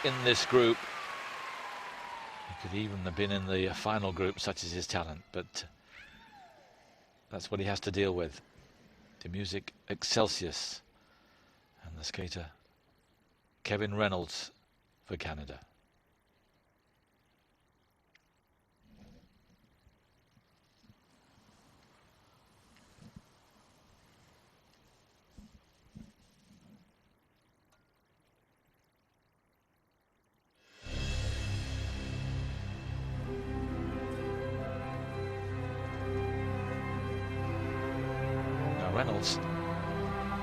in this group. He could even have been in the final group, such is his talent, but that's what he has to deal with. The music Excelsius and the skater Kevin Reynolds for Canada. Reynolds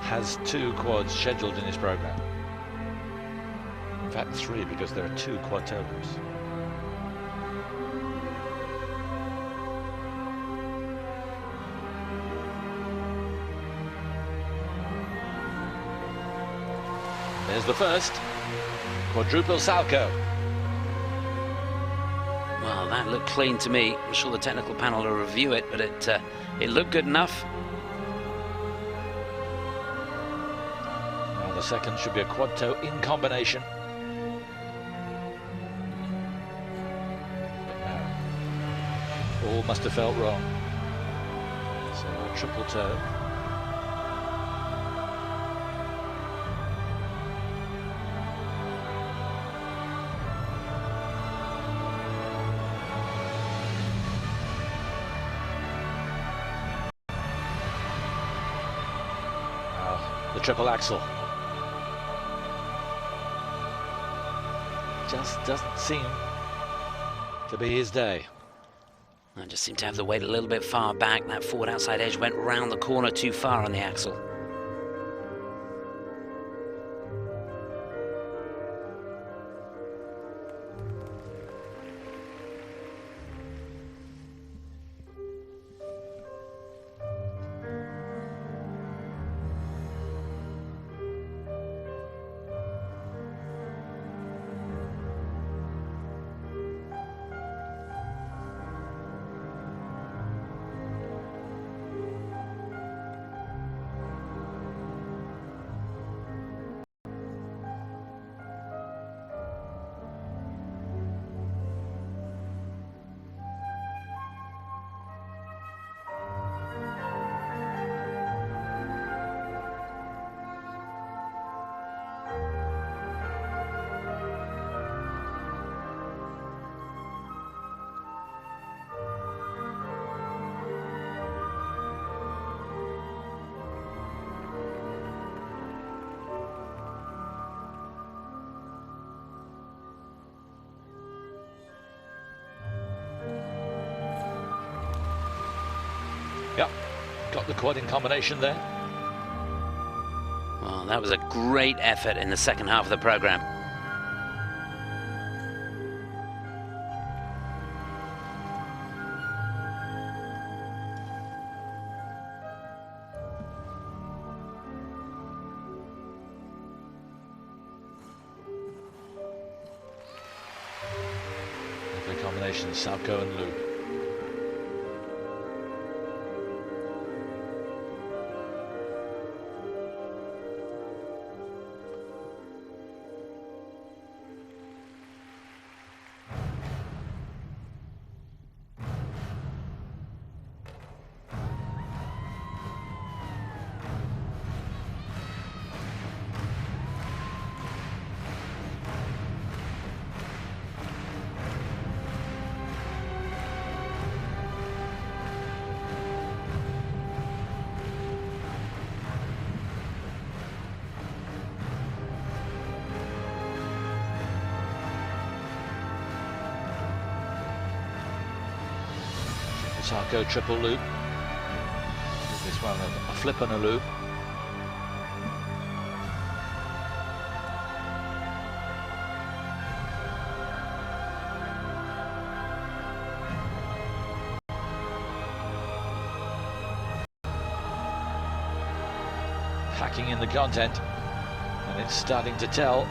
has 2 quads scheduled in his program. In fact, 3, because there are 2 quad totalers. There's the first quadruple salcho. Well, that looked clean to me. I'm sure the technical panel will review it, but it looked good enough. The second should be a quad toe in combination. But no, all must have felt wrong. So a triple toe. Now the triple axel. Just doesn't seem to be his day. I just seem to have the weight a little bit far back. That forward outside edge went round the corner too far on the axle. Yep, got the quad in combination there. Well, that was a great effort in the second half of the program. The combination salcho and loop. Salcho triple loop. This one a flip and a loop. Hacking in the content, and it's starting to tell.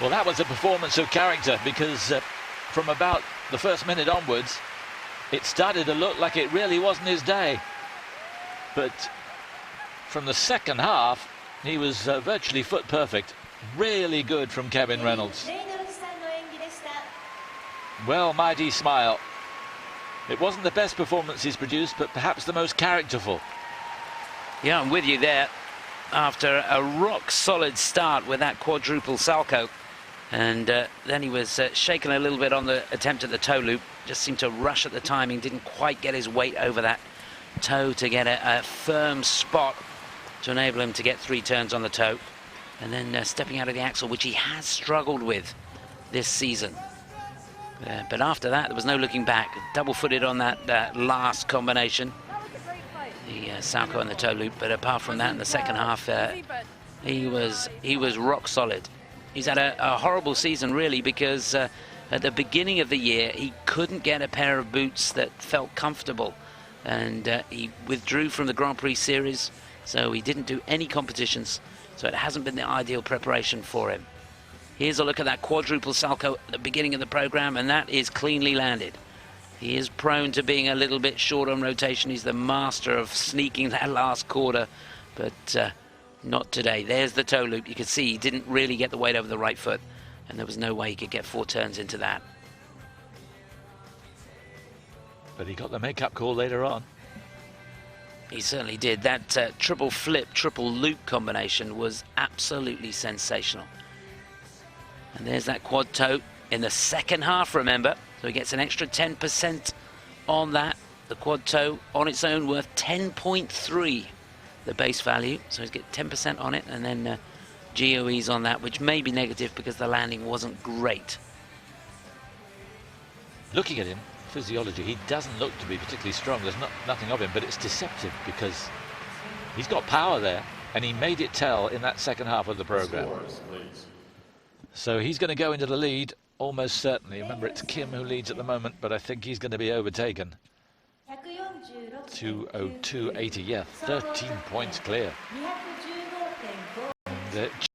Well, that was a performance of character, because from about the first minute onwards, it started to look like it really wasn't his day. But from the second half, he was virtually foot perfect. Really good from Kevin Reynolds. Well, mighty smile. It wasn't the best performance he's produced, but perhaps the most characterful. Yeah, I'm with you there. After a rock-solid start with that quadruple salcho, and then he was shaken a little bit on the attempt at the toe loop. Just seemed to rush at the timing, didn't quite get his weight over that toe to get a firm spot to enable him to get 3 turns on the toe. And then stepping out of the axle, which he has struggled with this season. But after that, there was no looking back. Double-footed on that last combination. The salcho and the toe loop. But apart from that, in the second half, he was rock solid. He's had a horrible season, really, because at the beginning of the year, he couldn't get a pair of boots that felt comfortable. And he withdrew from the Grand Prix series, so he didn't do any competitions. So it hasn't been the ideal preparation for him. Here's a look at that quadruple salcho at the beginning of the program, and that is cleanly landed. He is prone to being a little bit short on rotation. He's the master of sneaking that last quarter, but not today. There's the toe loop. You can see he didn't really get the weight over the right foot, and there was no way he could get 4 turns into that. But he got the make-up call later on. He certainly did. That triple flip, triple loop combination was absolutely sensational. And there's that quad toe in the second half, remember. So he gets an extra 10% on that. The quad toe on its own worth 10.3, the base value. So he's got 10% on it, and then GOEs on that, which may be negative because the landing wasn't great. Looking at him, physiology, he doesn't look to be particularly strong. There's nothing of him, but it's deceptive because he's got power there, and he made it tell in that second half of the program. So he's going to go into the lead almost certainly. Remember, it's Kim who leads at the moment, but I think he's going to be overtaken. 2:02.80, yeah, 13 points clear. And,